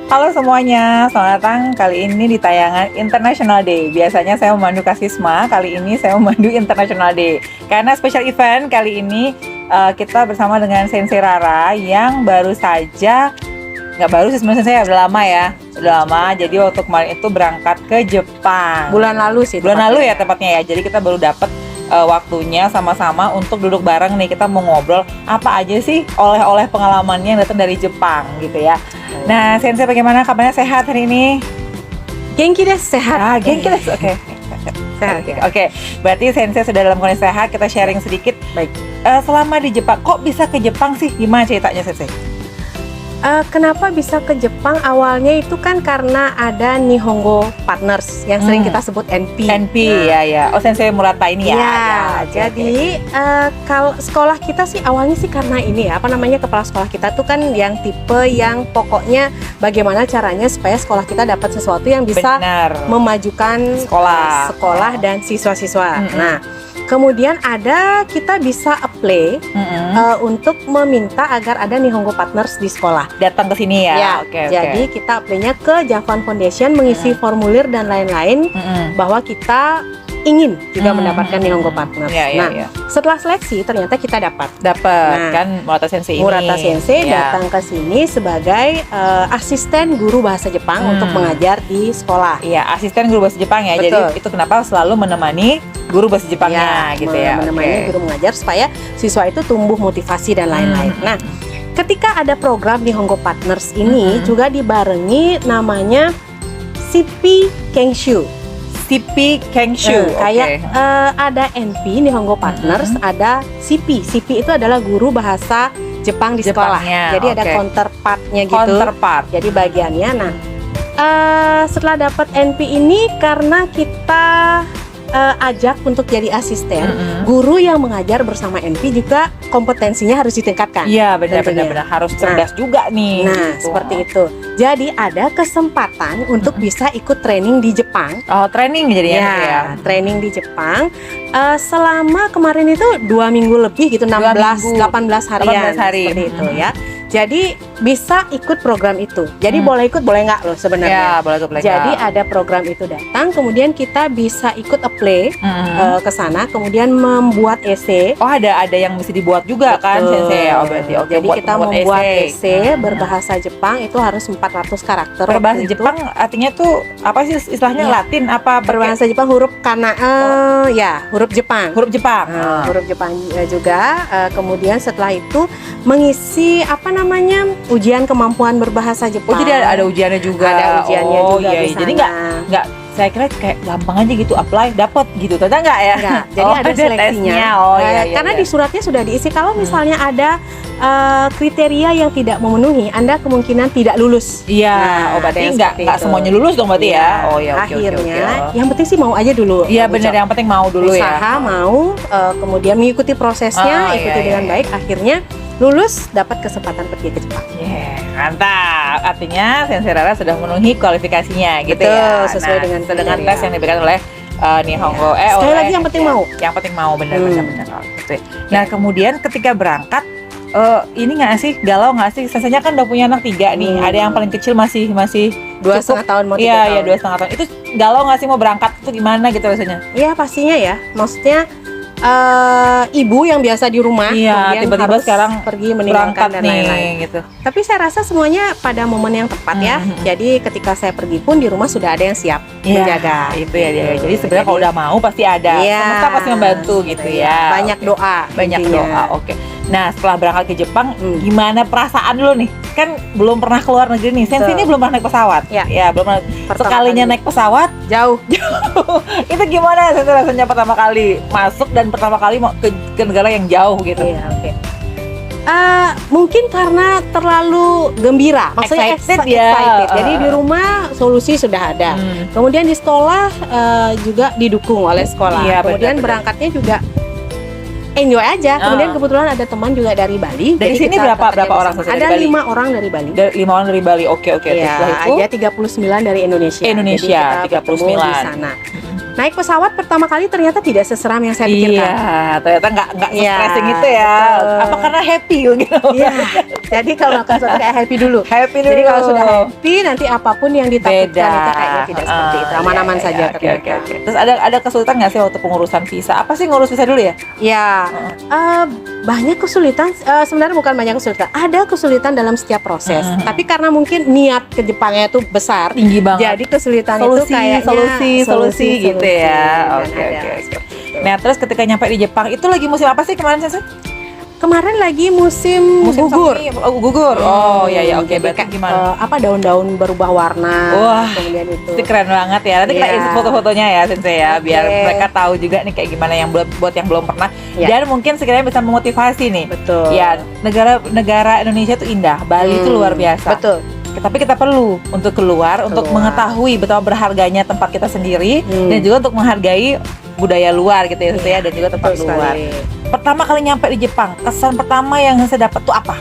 Halo semuanya, selamat datang kali ini di tayangan International Day. Biasanya saya memandu Kasisma, kali ini saya memandu International Day. Karena special event kali ini kita bersama dengan Sensei Rara yang baru saja, nggak baru sih sebenarnya, saya udah lama ya. Udah lama, jadi waktu kemarin itu berangkat ke Jepang. Bulan lalu sih. Bulan lalu ya tepatnya ya, jadi kita baru dapat waktunya sama-sama untuk duduk bareng nih. Kita mau ngobrol apa aja sih oleh-oleh pengalamannya yang datang dari Jepang gitu ya. Nah, Sensei bagaimana kabarnya, sehat hari ini? Genki desu, sehat. Genki desu, oke. Sehat. Oke. Berarti Sensei sudah dalam kondisi sehat, kita sharing sedikit. Baik. Selama di Jepang, kok bisa ke Jepang sih? Gimana ceritanya, Sensei? Kenapa bisa ke Jepang? Awalnya itu kan karena ada Nihongo Partners yang sering kita sebut NP. NP, ya. Oh, Sensei Murata ini ya. Ya, jadi kalau sekolah kita sih awalnya sih karena ini ya, kepala sekolah kita tuh kan yang tipe yang pokoknya bagaimana caranya supaya sekolah kita dapat sesuatu yang bisa memajukan sekolah dan siswa-siswa. Nah, kemudian kita bisa apply untuk meminta agar ada Nihongo Partners di sekolah. Datang ke sini ya? Ya, jadi kita apply-nya ke Japan Foundation, mengisi formulir dan lain-lain bahwa kita ingin juga mendapatkan Nihongo Partners. Setelah seleksi ternyata kita dapat. Kan Murata Sensei ini. Murata Sensei datang ke sini sebagai asisten guru bahasa Jepang untuk mengajar di sekolah. Iya, asisten guru bahasa Jepang ya. Betul. Jadi itu kenapa selalu menemani guru bahasa Jepangnya gitu ya. Menemani guru mengajar supaya siswa itu tumbuh motivasi dan lain-lain. Nah, ketika ada program Nihongo Partners ini juga dibarengi namanya CP Kenshu. CP Kenshu, kayak ada NP Nihongo Partners, ada CP. CP itu adalah guru bahasa Jepang di sekolah. Jadi ada counterpart-nya gitu. Counterpart. Jadi bagiannya. Nah, setelah dapat NP ini karena kita ajak untuk jadi asisten, guru yang mengajar bersama NP juga kompetensinya harus ditingkatkan. Iya, benar-benar harus cerdas juga nih. Nah, seperti itu. Jadi ada kesempatan untuk bisa ikut training di Jepang. Oh, training jadinya ya. Training di Jepang selama kemarin itu 2 minggu lebih gitu, 18 harian. Seperti itu ya. Jadi bisa ikut program itu. Jadi boleh ikut, boleh nggak loh sebenarnya. Ya, boleh ikut, boleh jadi ada program itu datang, kemudian kita bisa ikut apply ke sana, kemudian membuat essay. Oh, ada yang mesti dibuat juga. Betul. Kan Sensei. Oh, berarti jadi kita membuat essay berbahasa Jepang itu harus 400 karakter. Berbahasa Jepang artinya tuh apa sih istilahnya? Latin apa? Berbahasa Jepang huruf kana, huruf Jepang. Huruf Jepang. Huruf Jepang juga. Kemudian setelah itu mengisi ujian kemampuan berbahasa Jepang. Oh, jadi ada ujiannya juga. Ada ujiannya juga di sana. Jadi nggak saya kira kayak gampang aja gitu, apply dapat gitu. Ternyata nggak ya? Enggak. Jadi ada seleksinya. Karena di suratnya sudah diisi kalau misalnya ada kriteria yang tidak memenuhi, Anda kemungkinan tidak lulus. Iya, berarti nggak semuanya lulus dong berarti ya. Oh ya, akhirnya yang penting sih mau aja dulu. Iya benar, yang penting mau dulu ya. Usaha mau, kemudian mengikuti prosesnya, ikuti dengan baik, akhirnya lulus, dapat kesempatan pergi ke Jepang. Mantap. Artinya Sensei Rara sudah memenuhi kualifikasinya gitu. Betul, sesuai dengan tes yang diberikan oleh Nihongo. Sekali lagi yang penting mau. Yang penting mau, benar. Gitu. Nah, kemudian ketika berangkat ini nggak sih galau nggak sih? Senseinya kan udah punya anak 3 nih. Ada yang paling kecil masih 2,5 tahun mau 3 tahun. Iya, 2,5 tahun. Itu galau nggak sih mau berangkat itu gimana gitu rasanya? Iya, pastinya ya. Maksudnya ibu yang biasa di rumah, tiba-tiba sekarang pergi meninggalkan dan lain-lain gitu. Tapi saya rasa semuanya pada momen yang tepat ya. Jadi ketika saya pergi pun di rumah sudah ada yang siap menjaga. Itu ya. Jadi sebenarnya kalau udah mau pasti ada. Semesta pasti membantu gitu ya. Banyak doa. Oke. Nah, setelah berangkat ke Jepang, gimana perasaan lu nih? Kan belum pernah keluar negeri nih. Sensei ini belum pernah naik pesawat. Ya, belum pernah. Sekalinya naik pesawat jauh. Itu gimana Sensei rasanya pertama kali masuk dan pertama kali mau ke negara yang jauh gitu? Mungkin karena terlalu gembira, maksudnya excited. Jadi di rumah solusi sudah ada. Kemudian di sekolah juga didukung oleh sekolah. Kemudian berangkatnya juga enjoy aja. Kemudian kebetulan ada teman juga dari Bali. Dari sini berapa orang? Ada 5 orang dari Bali. 5 orang dari Bali. Oke. Ada 39 dari Indonesia. Jadi 39 di sana. Naik pesawat pertama kali ternyata tidak seseram yang saya pikirkan. Iya, ternyata nggak Iya, stressing itu ya. betul. Apa karena happy gitu? Iya. Jadi kalau pesawat kayak happy dulu. Happy dulu. Jadi kalau sudah happy, nanti apapun yang ditakutkan beda. itu kayaknya tidak seperti itu. Aman-aman Iya, saja iya, oke, ternyata. oke. Terus ada kesulitan nggak sih waktu pengurusan visa? Apa sih ngurus visa dulu ya? Ya, banyak kesulitan. Sebenarnya bukan banyak kesulitan. Ada kesulitan dalam setiap proses. Tapi karena mungkin niat ke Jepangnya itu besar, Tinggi banget. jadi kesulitan Solusi, itu kayaknya solusi gitu ya. Dan Oke, ada oke. seperti itu. Nah, terus ketika nyampe di Jepang itu lagi musim apa sih kemarin Sensei? Kemarin lagi musim gugur. Gugur. Oh, iya oke. Jadi Berarti kayak, gimana? daun-daun berubah warna. Wah, kemudian itu. Itu keren banget ya. Nanti kita Iya. isi foto-fotonya ya Sensei ya, biar Oke. mereka tahu juga nih kayak gimana yang buat yang belum pernah. Iya. Dan mungkin sekiranya bisa memotivasi nih. Betul. Ya, negara Indonesia itu indah, Bali itu luar biasa. Betul. Tapi kita perlu untuk keluar, untuk mengetahui betapa berharganya tempat kita sendiri dan juga untuk menghargai budaya luar gitu ya, Sensei ya, dan juga tempat Betul luar. sekali. Pertama kali nyampe di Jepang, kesan pertama yang saya dapat tuh apa?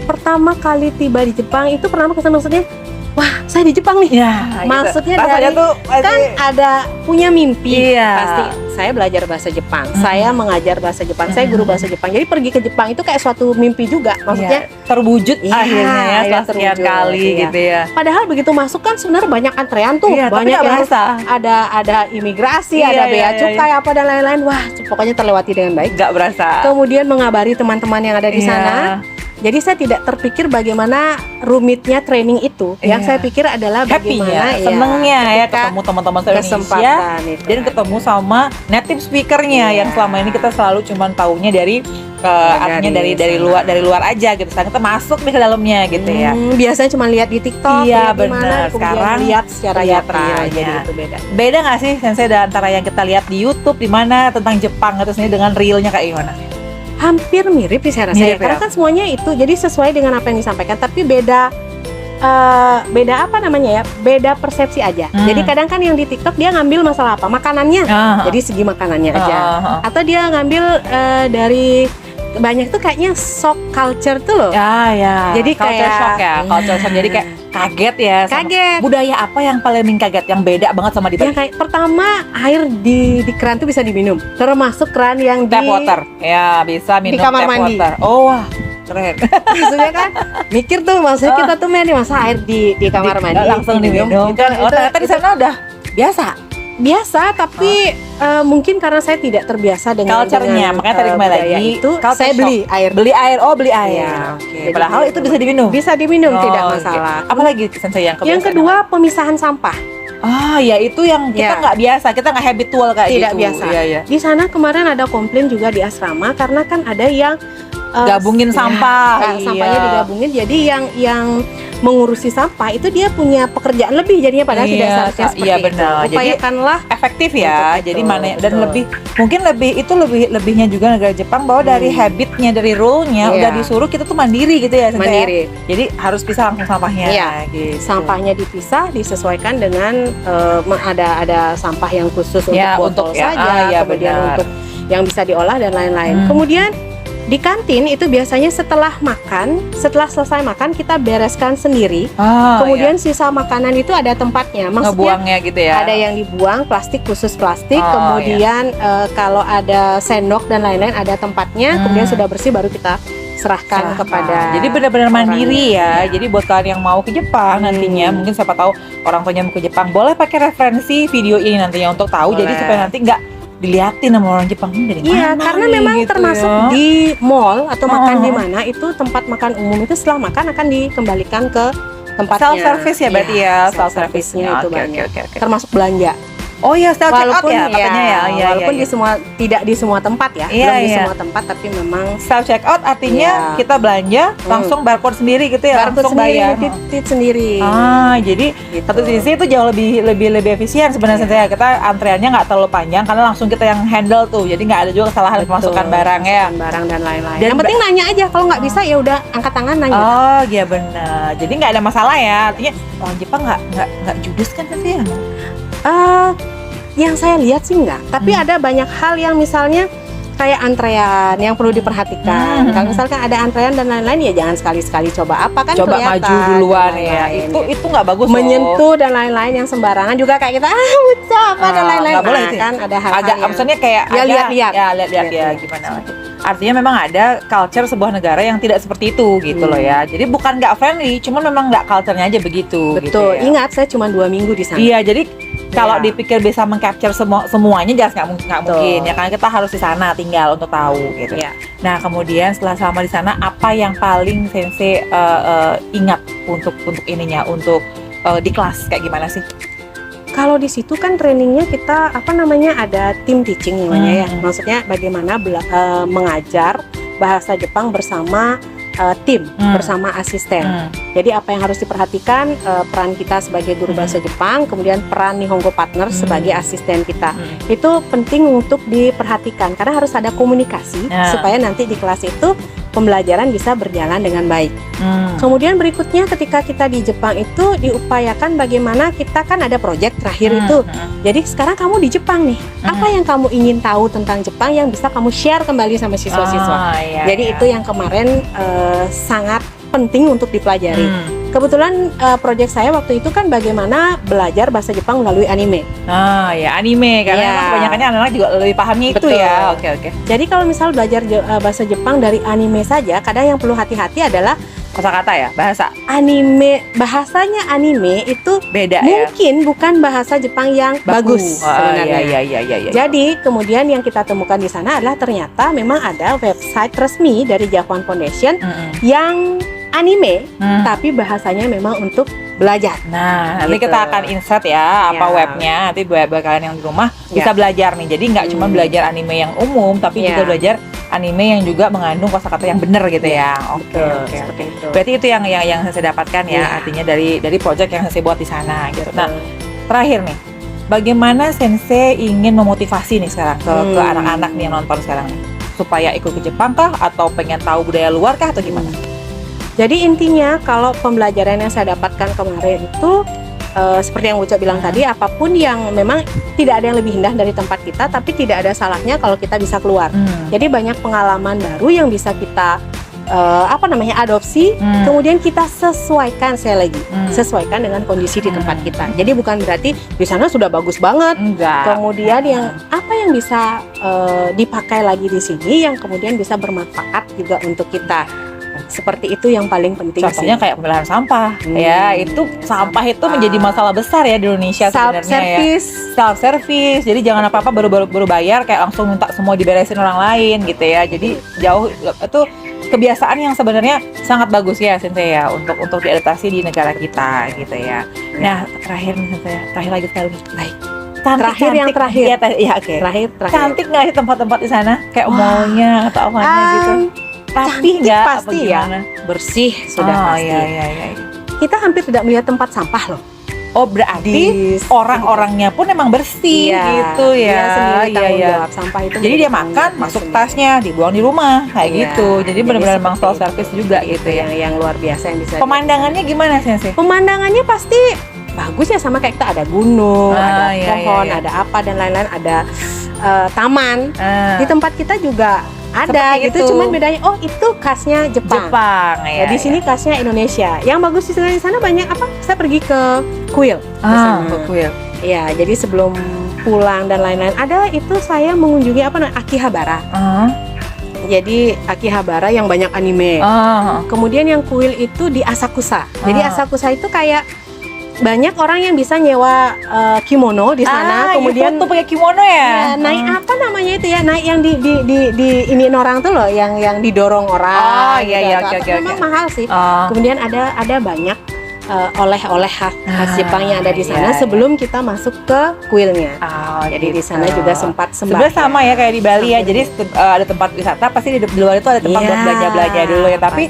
Pertama kali tiba di Jepang itu pertama kesan maksudnya, wah saya di Jepang nih. Ya, Maksudnya rasanya dari- tuh Kan ada punya mimpi. Iya. Pasti saya belajar bahasa Jepang, saya mengajar bahasa Jepang, saya guru bahasa Jepang. Jadi pergi ke Jepang itu kayak suatu mimpi juga. Maksudnya terwujud Iya, akhirnya ya iya, setelah sekian terwujud, kali iya. gitu ya. padahal begitu masuk kan sebenarnya banyak antrean tuh, Iya, tapi banyak nggak yang berasa. ada imigrasi, Iya, ada iya, bea iya, cukai apa dan lain-lain. Wah, pokoknya terlewati dengan baik. Nggak berasa. Kemudian mengabari teman-teman yang ada di Iya. sana. Jadi saya tidak terpikir bagaimana rumitnya training itu. Yang Iya. saya pikir adalah bagaimana Happy-nya, senengnya ya ketika ketemu teman-teman Indonesia kesempatan itu dan ketemu sama native speakernya Iya. yang selama ini kita selalu cuman taunya dari artinya dari sana. luar aja gitu. Sekarang kita masuk nih ke dalamnya gitu ya. Biasanya cuma lihat di TikTok, Iya, lihat di mana, benar. kemudian Sekarang lihat secara lihat nyata. realnya. Jadi itu beda. Beda nggak sih Sensei antara yang kita lihat di YouTube di mana tentang Jepang itu sendiri dengan realnya kayak gimana? Hampir mirip sih saya rasa Mirip ya. Karena ya? kan semuanya itu jadi sesuai dengan apa yang disampaikan, tapi beda apa namanya ya? Beda persepsi aja. Jadi kadang kan yang di TikTok dia ngambil masalah apa? Makanannya. Jadi segi makanannya aja. Atau dia ngambil dari banyak tuh kayaknya shock culture tuh loh. Ya. Jadi culture kayak- shock ya, culture shock. Jadi kayak kaget ya. sama Kaget. budaya apa yang paling kaget, yang beda banget sama di Yang Bali? kayak pertama air di keran tuh bisa diminum, termasuk keran yang Tap water, ya bisa minum kamar tap mandi. water. Oh wah, keren. Maksudnya kan mikir tuh, maksudnya kita tuh main masa air di kamar mandi Langsung diminum. Gitu. Oh ternyata di sana udah biasa. Biasa, tapi mungkin karena saya tidak terbiasa dengan Culture-nya, makanya tadi kembali budaya lagi, itu culture saya shock. beli air. Beli air, beli air. Iya. Oke. Jadi Padahal gitu. itu bisa diminum. Bisa diminum, Oh, tidak oke. masalah. Apalagi Sensei yang kebiasaan? Yang kedua, pemisahan sampah. ya itu yang kita Ya. nggak biasa, kita nggak habitual kayak Tidak gitu. biasa. Iya. Di sana kemarin ada komplain juga di asrama karena kan ada yang Gabungin sampah. sampahnya Iya. digabungin. Jadi yang mengurusi sampah itu dia punya pekerjaan lebih jadinya, padahal Iya, tidak seharusnya seperti iya, itu. benar. Jadi, Upayakanlah efektif ya. Untuk Jadi itu, mana dan betul. lebihnya juga negara Jepang bahwa dari habitnya, dari rule-nya Iya. udah disuruh kita tuh mandiri gitu ya, Sensei, ya? mandiri. Jadi harus bisa langsung sampahnya. Iya. Gitu. Sampahnya dipisah, disesuaikan dengan ada sampah yang khusus Ya, untuk untuk botol ya, saja, ya, kemudian benar. untuk yang bisa diolah dan lain-lain. Kemudian di kantin itu biasanya setelah selesai makan kita bereskan sendiri. Kemudian sisa makanan itu ada tempatnya. Maksudnya ngebuangnya gitu ya. ada yang dibuang plastik khusus plastik, Oh, kemudian kalau ada sendok dan lain-lain ada tempatnya. Kemudian sudah bersih baru kita serahkan kepada. Jadi benar-benar mandiri ya. orangnya. Jadi buat kalian yang mau ke Jepang nantinya, mungkin siapa tahu orang tuanya mau ke Jepang, boleh pakai referensi video ini nantinya untuk tahu. Boleh. Jadi supaya nanti nggak diliatin sama orang Jepang dari Iya, mana karena nih, memang gitu termasuk ya. di mall atau makan Oh. di mana itu tempat makan umum itu setelah makan akan dikembalikan ke tempatnya. self service ya berarti ya, self service-nya service-nya itu Oke, banyak. oke. Termasuk belanja. Oh ya, self check out Walaupun ya katanya ya. Iya, walaupun iya. di semua tidak di semua tempat ya, Iya, belum di iya. semua tempat tapi memang Self check out artinya Iya. kita belanja langsung barcode sendiri gitu ya, barcode langsung sendiri, bayar. titit sendiri. Jadi Gitu. satu sisi itu jauh lebih efisien sebenarnya Iya. saya. Kita antreannya nggak terlalu panjang karena langsung kita yang handle tuh. Jadi nggak ada juga kesalahan Betul. pemasukan barang ya. barang dan lain-lain. Dan Yang penting nanya aja, kalau nggak bisa ya udah angkat tangan nanya. Oh iya benar. Jadi nggak ada masalah ya. Artinya orang Jepang nggak judes kan sih ya? Yang saya lihat sih enggak, tapi ada banyak hal yang misalnya kayak antrean yang perlu diperhatikan. Kalau misalkan ada antrean dan lain-lain, ya jangan sekali-sekali coba apa kan coba kelihatan maju duluan ya. lain-lain. Itu nggak bagus loh. Menyentuh dan lain-lain yang sembarangan juga kayak kita ucap apa dan lain-lain. Nggak boleh Nah, itu ya? kan ada hal-hal Agak yang maksudnya kayak ya lihat-lihat. ya lihat-lihat ya gimana. Artinya memang ada culture sebuah negara yang tidak seperti itu gitu loh ya. Jadi bukan nggak friendly, cuma memang nggak culture-nya aja begitu. Betul. Gitu ya. Ingat saya cuma 2 minggu di sana. Iya, jadi kalau Iya. dipikir bisa mengcapture semuanya jelas nggak mungkin ya, karena kita harus di sana tinggal untuk tahu gitu. Iya. Nah kemudian setelah selama di sana apa yang paling Sensei ingat untuk ininya untuk di kelas kayak gimana sih? Kalau di situ kan trainingnya kita ada team teaching namanya ya. Maksudnya bagaimana mengajar bahasa Jepang bersama tim, bersama asisten. Jadi apa yang harus diperhatikan, peran kita sebagai guru bahasa Jepang, kemudian peran Nihongo Partner sebagai asisten kita. Itu penting untuk diperhatikan karena harus ada komunikasi supaya nanti di kelas itu pembelajaran bisa berjalan dengan baik. Kemudian berikutnya ketika kita di Jepang itu diupayakan bagaimana kita kan ada proyek terakhir itu. Jadi sekarang kamu di Jepang nih, apa yang kamu ingin tahu tentang Jepang yang bisa kamu share kembali sama siswa-siswa. Jadi itu yang kemarin sangat penting untuk dipelajari. Kebetulan proyek saya waktu itu kan bagaimana belajar bahasa Jepang melalui anime. Ya anime karena memang kebanyakannya anak-anak juga lebih pahamnya itu ya. Oke. Jadi kalau misal belajar bahasa Jepang dari anime saja, kadang yang perlu hati-hati adalah kosakata ya, bahasa. Bahasanya anime itu Beda mungkin bukan bahasa Jepang yang bagus sebenarnya. Iya. Jadi kemudian yang kita temukan di sana adalah ternyata memang ada website resmi dari Japan Foundation yang anime, tapi bahasanya memang untuk belajar. Nah, nanti Gitu. kita akan insert ya apa webnya, nanti buat kalian yang di rumah bisa belajar nih. Jadi nggak cuma belajar anime yang umum, tapi juga belajar anime yang juga mengandung kosakata yang benar gitu ya. Oke. Seperti itu. Berarti itu yang saya dapatkan ya, artinya dari project yang saya buat di sana gitu. Nah, terakhir nih, bagaimana Sensei ingin memotivasi nih sekarang ke anak-anak nih yang nonton sekarang nih, supaya ikut ke Jepang kah atau pengen tahu budaya luar kah atau gimana? Jadi intinya kalau pembelajaran yang saya dapatkan kemarin itu seperti yang Uca bilang tadi, apapun yang memang tidak ada yang lebih indah dari tempat kita, tapi tidak ada salahnya kalau kita bisa keluar. Jadi banyak pengalaman baru yang bisa kita adopsi, kemudian kita sesuaikan sesuaikan dengan kondisi di tempat kita. Jadi bukan berarti di sana sudah bagus banget. Enggak. Kemudian yang apa yang bisa dipakai lagi di sini yang kemudian bisa bermanfaat juga untuk kita. Seperti itu yang paling penting. Contohnya kayak pemilahan sampah ya, itu sampah itu menjadi masalah besar ya di Indonesia sebenarnya ya. Self service. Jadi jangan apa-apa baru bayar kayak langsung minta semua diberesin orang lain gitu ya. Jadi jauh itu kebiasaan yang sebenarnya sangat bagus ya Sensei ya untuk diadaptasi di negara kita gitu ya. Nah, terakhir nih Sensei, terakhir lagi sekali. Baik. Terakhir. Ya, oke. Terakhir. Cantik nggak sih tempat-tempat di sana? Kayak mallnya atau apanya gitu? Rapi nggak? Pasti ya. Bersih sudah pasti. Iya. Kita hampir tidak melihat tempat sampah loh. Oh berarti orang-orangnya pun emang bersih gitu ya. Dia sendiri tanggung jawab sampah itu. Jadi dia makan, masuk tasnya, dibuang di rumah kayak gitu. Jadi benar-benar memang self service juga gitu ya. Yang luar biasa yang bisa. Pemandangannya gimana Sensei? Pemandangannya pasti bagus ya, sama kayak kita ada gunung, ada pohon, ada apa dan lain-lain, ada taman. Di tempat kita juga ada seperti gitu, itu. cuman bedanya itu khasnya Jepang ya, di sini khasnya Indonesia. Yang bagus di sana banyak apa? Saya pergi ke kuil. Kuil. Ya, jadi sebelum pulang dan lain-lain ada itu saya mengunjungi Akihabara. Jadi Akihabara yang banyak anime. Kemudian yang kuil itu di Asakusa. Jadi Asakusa itu kayak banyak orang yang bisa nyewa kimono di sana, kemudian tuh pakai kimono ya. Naik apa namanya itu ya? Naik yang di ini orang tuh loh, yang didorong orang. Oke. Memang mahal sih. Kemudian ada banyak oleh-oleh khas Jepang yang ada di sana sebelum kita masuk ke kuilnya. Jadi di sana juga sempat sebenarnya sama ya kayak di Bali ya. Jadi ada tempat wisata, pasti di luar itu ada tempat buat belanja-belanja dulu ya. Tapi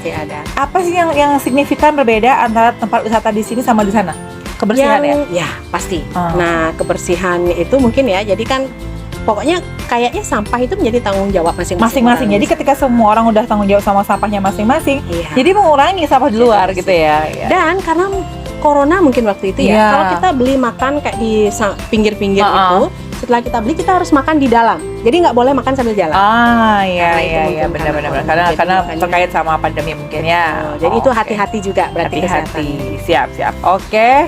apa sih yang signifikan berbeda antara tempat wisata di sini sama di sana? Kebersihan ya pasti. Nah, kebersihan itu mungkin ya. Jadi kan pokoknya kayaknya sampah itu menjadi tanggung jawab masing-masing. Jadi ketika semua orang udah tanggung jawab sama sampahnya masing-masing, jadi mengurangi sampah di luar gitu ya. Dan karena corona mungkin waktu itu ya, kalau kita beli makan kayak di pinggir-pinggir itu, setelah kita beli kita harus makan di dalam. Jadi nggak boleh makan sambil jalan. Iya benar-benar karena terkait sama pandemi mungkin ya. Jadi itu hati-hati juga berarti hati-hati. Siap. Oke.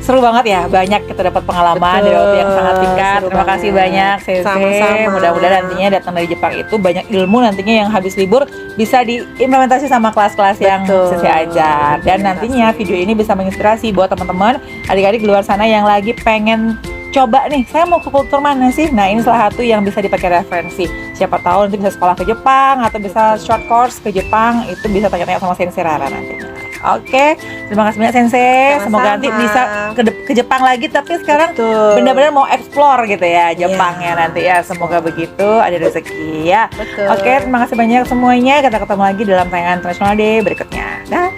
Seru banget ya, banyak kita dapat pengalaman dari waktu yang sangat singkat. Terima kasih banyak Sensei. Sama-sama. Mudah-mudahan nantinya datang dari Jepang itu banyak ilmu nantinya yang habis libur bisa diimplementasi sama kelas-kelas yang Sensei ajar. Dan nantinya video ini bisa menginspirasi buat teman-teman adik-adik di luar sana yang lagi pengen coba nih, saya mau ke kultur mana sih? Nah, ini salah satu yang bisa dipakai referensi. Siapa tahu nanti bisa sekolah ke Jepang atau bisa short course ke Jepang, itu bisa tanya-tanya sama Sensei Rara nantinya. Oke, terima kasih banyak Sensei. Semoga nanti bisa ke Jepang lagi, tapi sekarang benar-benar mau explore gitu ya Jepangnya nanti ya. Semoga begitu, ada rezeki ya. Oke, terima kasih banyak semuanya. Kita ketemu lagi dalam tayangan International Day berikutnya. Dah.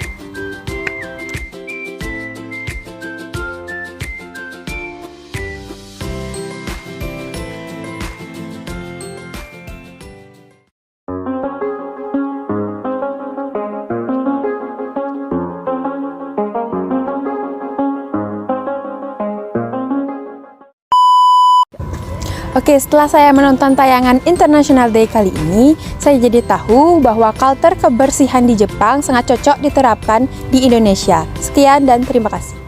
Oke, setelah saya menonton tayangan International Day kali ini, saya jadi tahu bahwa kultur kebersihan di Jepang sangat cocok diterapkan di Indonesia. Sekian dan terima kasih.